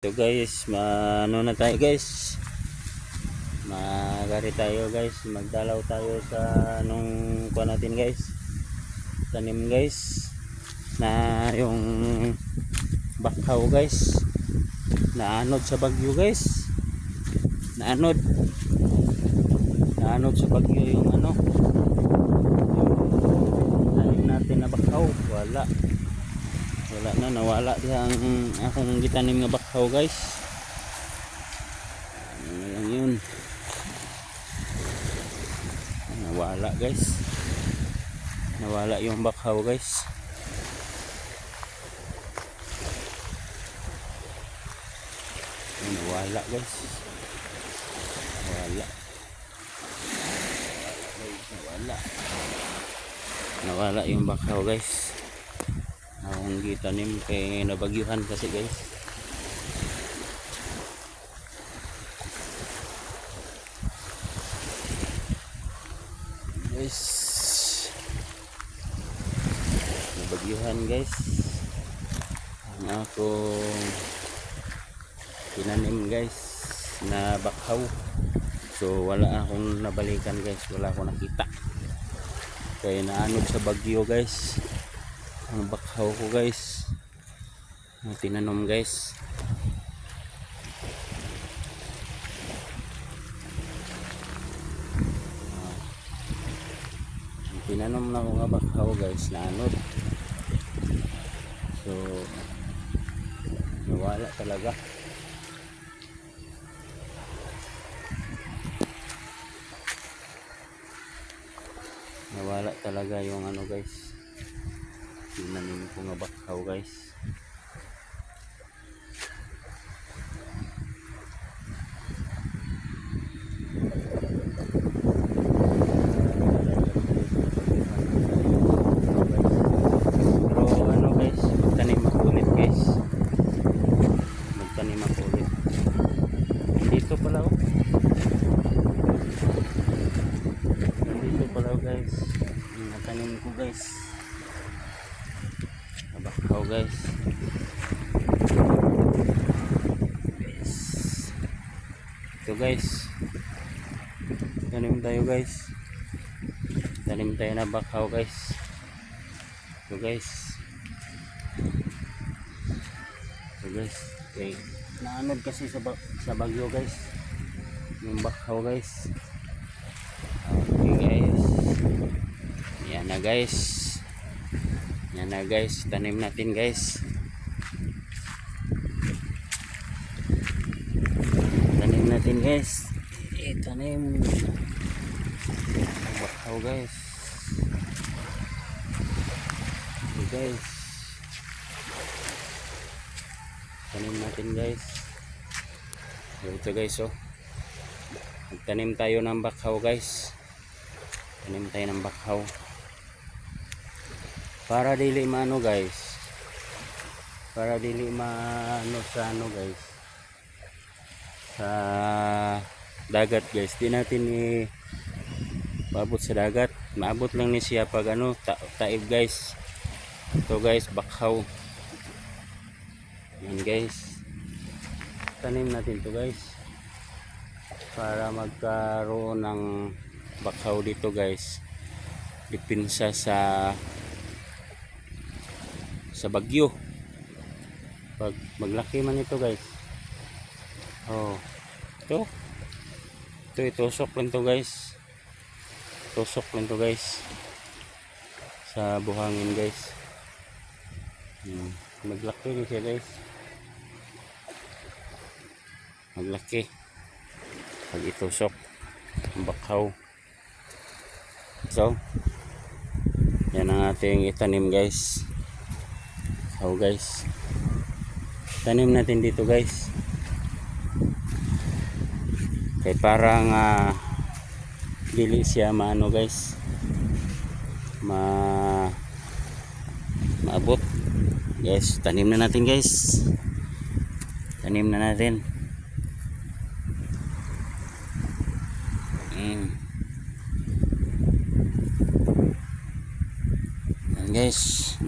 So guys, ano na tayo guys, magari tayo guys, magdalaw tayo sa anong kuha natin guys, tanim guys, na yung bakhaw guys, naanod sa bagyo guys, naanod sa bagyo yung ano, yung tanim natin na bakhaw, wala na, nawala ang akong gitanim nga bakhaw guys. Ano lang yun, nawala guys, nawala yung bakhaw guys. Nawala guys, nawala yung bakhaw guys. Ang gitanim kay nabagyuhan kasi guys. Nabagyuhan guys ang akong tinanim guys na bakhaw. So wala akong nabalikan guys, wala akong nakita kaya naanod sa bagyo guys ang bakhaw ko guys na tinanom guys. Tinanom na ko nga bakhaw guys, naanod. So nawala talaga. Nawala talaga yung ano guys, tinanim ko nga bakhaw guys. Pero ano guys, magtanim ako ulit guys, magtanim ako ulit. Dito pala oh, dito pala guys yung natanim ko guys, bakhaw guys. Ito guys, tanim tayo guys, tanim tayo na bakhaw guys. Ito guys, ito guys, okay. Naanod kasi sa bagyo guys yung bakhaw guys. Okay guys, yan na guys, yan na guys, tanim natin guys, tanim natin guys, tanim bakhaw guys. Okay guys, tanim natin guys. Ito guys oh, magtanim tayo ng bakhaw guys, tanim tayo ng bakhaw para dili maano guys, para dili maano sa ano guys, sa dagat guys. Di natin paabot sa dagat, maabot lang ni siya pag ano taib guys. Ito guys, bakhaw yan guys, tanim natin to guys para magkaroon ng bakhaw dito guys, dipinsa sa bagyo. Pag maglaki man ito guys, oh ito itusok lang to guys, tusok lang to guys sa buhangin guys. Maglaki din siya guys, maglaki pag itusok ang bakhaw. So yan ang ating itanim guys, bakhaw guys. Tanim natin dito guys kay parang dili siya maano guys, maabot guys. Tanim na natin guys, tanim na natin. Yan guys.